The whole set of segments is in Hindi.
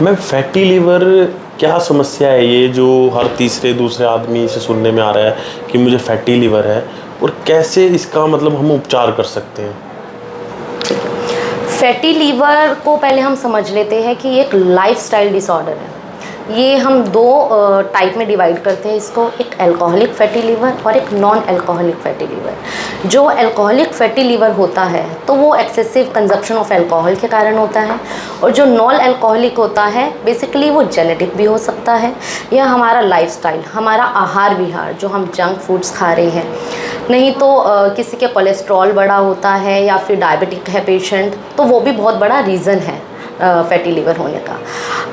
मैम फैटी लीवर क्या समस्या है ये जो हर तीसरे दूसरे आदमी से सुनने में आ रहा है कि मुझे फैटी लीवर है, और कैसे इसका मतलब हम उपचार कर सकते हैं? फैटी लीवर को पहले हम समझ लेते हैं कि ये एक लाइफस्टाइल डिसऑर्डर है। ये हम दो टाइप में डिवाइड करते हैं इसको, एक अल्कोहलिक फैटी लीवर और एक नॉन अल्कोहलिक फैटी लीवर। जो अल्कोहलिक फैटी लीवर होता है तो वो एक्सेसिव कंजप्शन ऑफ अल्कोहल के कारण होता है, और जो नॉन अल्कोहलिक होता है बेसिकली वो जेनेटिक भी हो सकता है, या हमारा लाइफस्टाइल, हमारा आहार विहार, जो हम जंक फूड्स खा रहे हैं, नहीं तो किसी के कोलेस्ट्रॉल बड़ा होता है या फिर डायबिटिक है पेशेंट, तो वो भी बहुत बड़ा रीज़न है फैटी लीवर होने का।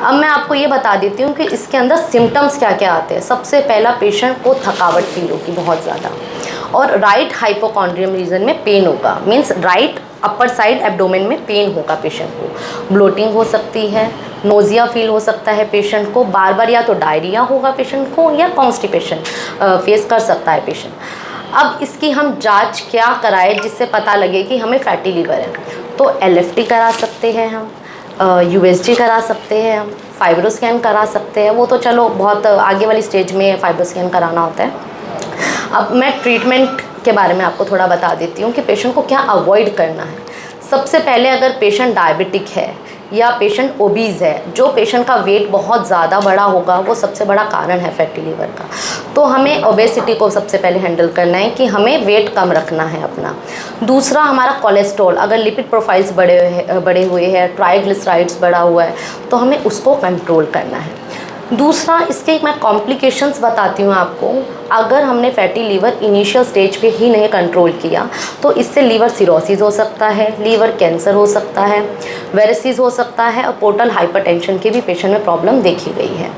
अब मैं आपको ये बता देती हूँ कि इसके अंदर सिम्टम्स क्या क्या आते हैं। सबसे पहला, पेशेंट को थकावट फील होगी बहुत ज़्यादा, और राइट हाइपोकॉन्ड्रियम रीजन में पेन होगा, means right upper side abdomen में पेन होगा पेशेंट को। ब्लोटिंग हो सकती है, नोजिया फील हो सकता है पेशेंट को, बार बार या तो डायरिया होगा पेशेंट को, या कॉन्स्टिपेशन फेस कर सकता है पेशेंट। अब इसकी हम जांच क्या कराएं जिससे पता लगे कि हमें फैटी लीवर है? तो एलएफटी करा सकते हैं हम, यूएसजी करा सकते हैं हम, फाइब्रो स्कैन करा सकते हैं। वो तो चलो बहुत आगे वाली स्टेज में फाइब्रो स्कैन कराना होता है। अब मैं ट्रीटमेंट के बारे में आपको थोड़ा बता देती हूँ कि पेशेंट को क्या अवॉइड करना है। सबसे पहले, अगर पेशेंट डायबिटिक है या पेशेंट ओबीज़ है, जो पेशेंट का वेट बहुत ज़्यादा बड़ा होगा, वो सबसे बड़ा कारण है फैटी लीवर का। तो हमें ओबेसिटी को सबसे पहले हैंडल करना है कि हमें वेट कम रखना है अपना। दूसरा, हमारा कोलेस्ट्रॉल, अगर लिपिड प्रोफाइल्स बड़े हुए हैं, ट्राइग्लिसराइड्स बढ़ा हुआ है, तो हमें उसको कंट्रोल करना है। दूसरा, इसके मैं कॉम्प्लिकेशंस बताती हूँ आपको। अगर हमने फैटी लीवर इनिशियल स्टेज पे ही नहीं कंट्रोल किया तो इससे लीवर सिरोसिस हो सकता है, लीवर कैंसर हो सकता है, वेरिसिस हो सकता है, और पोर्टल हाइपरटेंशन की भी पेशेंट में प्रॉब्लम देखी गई है।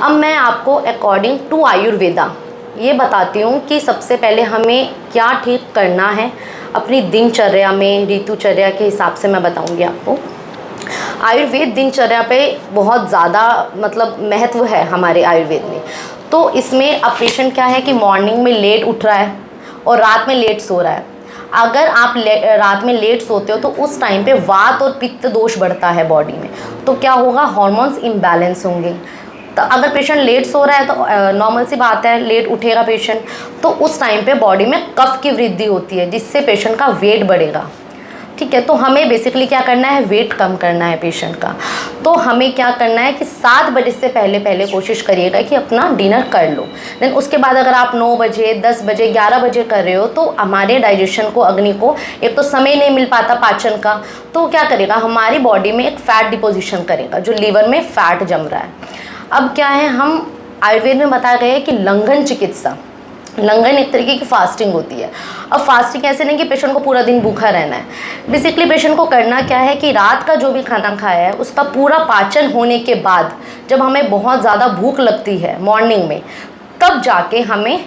अब मैं आपको अकॉर्डिंग टू आयुर्वेदा ये बताती हूँ कि सबसे पहले हमें क्या ठीक करना है अपनी दिनचर्या में, ऋतुचर्या के हिसाब से मैं बताऊँगी आपको। आयुर्वेद दिनचर्या पे बहुत ज़्यादा मतलब महत्व है हमारे आयुर्वेद में। तो इसमें अब पेशेंट क्या है कि मॉर्निंग में लेट उठ रहा है और रात में लेट सो रहा है। अगर आप रात में लेट सोते हो तो उस टाइम पे वात और पित्त दोष बढ़ता है बॉडी में, तो क्या होगा, हार्मोन्स इम्बैलेंस होंगे। तो अगर पेशेंट लेट सो रहा है तो नॉर्मल सी बात है, लेट उठेगा पेशेंट, तो उस टाइम पे बॉडी में कफ की वृद्धि होती है जिससे पेशेंट का वेट बढ़ेगा। ठीक है, तो हमें बेसिकली क्या करना है, वेट कम करना है पेशेंट का। तो हमें क्या करना है कि 7 बजे से पहले कोशिश करिएगा कि अपना डिनर कर लो। देन उसके बाद अगर आप 9 बजे, 10 बजे, 11 बजे कर रहे हो तो हमारे डाइजेशन को, अग्नि को एक तो समय नहीं मिल पाता पाचन का, तो क्या करेगा, हमारी बॉडी में एक फैट डिपोजिशन करेगा, जो लीवर में फैट जम रहा है। अब क्या है, हम आयुर्वेद में बताया गया है कि लंघन चिकित्सा, लंघन एक तरीके की फास्टिंग होती है। अब फास्टिंग ऐसे नहीं कि पेशेंट को पूरा दिन भूखा रहना है। बेसिकली पेशेंट को करना क्या है कि रात का जो भी खाना खाया है उसका पूरा पाचन होने के बाद, जब हमें बहुत ज़्यादा भूख लगती है मॉर्निंग में, तब जाके हमें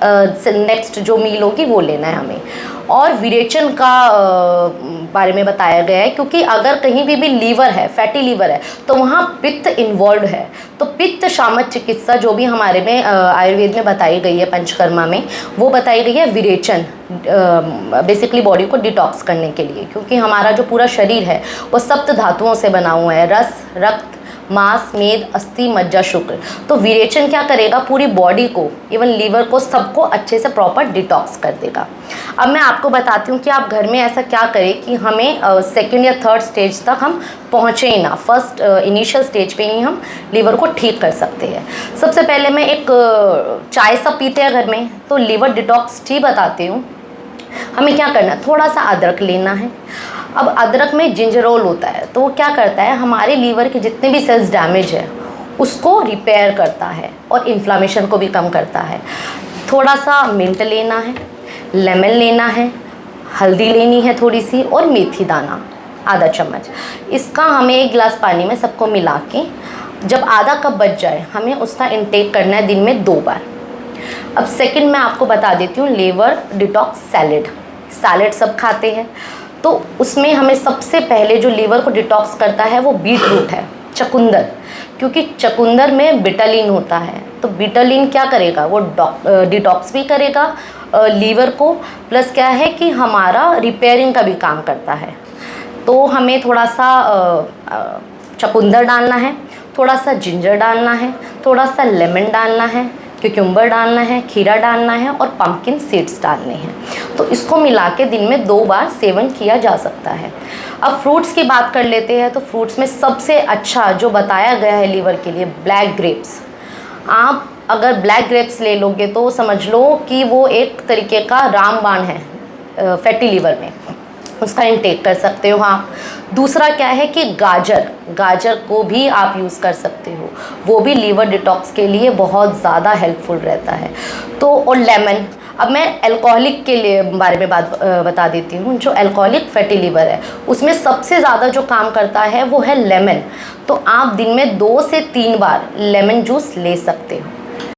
नेक्स्ट जो मील होगी वो लेना है हमें। और विरेचन का बारे में बताया गया है, क्योंकि अगर कहीं भी लीवर है, फैटी लीवर है, तो वहाँ पित्त इन्वॉल्व है। तो पित्त शामक चिकित्सा जो भी हमारे में आयुर्वेद में बताई गई है, पंचकर्मा में, वो बताई गई है विरेचन, बेसिकली बॉडी को डिटॉक्स करने के लिए, क्योंकि हमारा जो पूरा शरीर है वो सप्त धातुओं से बना हुआ है, रस, रक्त, मांस, मेद, अस्थि, मज्जा, शुक्र। तो विरेचन क्या करेगा, पूरी बॉडी को, इवन लीवर को, सबको अच्छे से प्रॉपर डिटॉक्स कर देगा। अब मैं आपको बताती हूँ कि आप घर में ऐसा क्या करें कि हमें सेकंड या थर्ड स्टेज तक हम पहुँचे ही ना, फर्स्ट इनिशियल स्टेज पे ही हम लीवर को ठीक कर सकते हैं। सबसे पहले मैं एक चाय सब पीते हैं घर में, तो लीवर डिटॉक्स टी बताती हूँ। हमें क्या करना है, थोड़ा सा अदरक लेना है। अब अदरक में जिंजरोल होता है, तो वो क्या करता है, हमारे लीवर के जितने भी सेल्स डैमेज है उसको रिपेयर करता है और इन्फ्लामेशन को भी कम करता है। थोड़ा सा मिंट लेना है, लेमन लेना है, हल्दी लेनी है थोड़ी सी, और मेथी दाना आधा चम्मच। इसका हमें 1 गिलास पानी में सबको मिला के, जब आधा कप बच जाए, हमें उसका इंटेक करना है दिन में 2 बार। अब सेकंड मैं आपको बता देती हूँ, लीवर डिटॉक्स सैलेड। सैलेड सब खाते हैं, तो उसमें हमें सबसे पहले जो लीवर को डिटॉक्स करता है वो बीट रूट है, चकुंदर, क्योंकि चकुंदर में बिटालिन होता है। तो बिटालिन क्या करेगा, वो डिटॉक्स भी करेगा लीवर को, प्लस क्या है कि हमारा रिपेयरिंग का भी काम करता है। तो हमें थोड़ा सा चुकंदर डालना है, थोड़ा सा जिंजर डालना है, थोड़ा सा लेमन डालना है, क्यूकम्बर डालना है, खीरा डालना है और पम्पकिन सीड्स डालने हैं। तो इसको मिला के दिन में 2 बार सेवन किया जा सकता है। अब फ्रूट्स की बात कर लेते हैं। तो फ्रूट्स में सबसे अच्छा जो बताया गया है लीवर के लिए, ब्लैक ग्रेप्स। आप अगर ब्लैक ग्रेप्स ले लोगे तो समझ लो कि वो एक तरीके का रामबाण है फैटी लीवर में, उसका इंटेक कर सकते हो आप। दूसरा क्या है कि गाजर को भी आप यूज़ कर सकते हो, वो भी लीवर डिटॉक्स के लिए बहुत ज़्यादा हेल्पफुल रहता है। तो और लेमन। अब मैं अल्कोहलिक के लिए बारे में बता देती हूँ। जो अल्कोहलिक फैटी लीवर है उसमें सबसे ज़्यादा जो काम करता है वो है लेमन। तो आप दिन में 2 से 3 बार लेमन जूस ले सकते हो।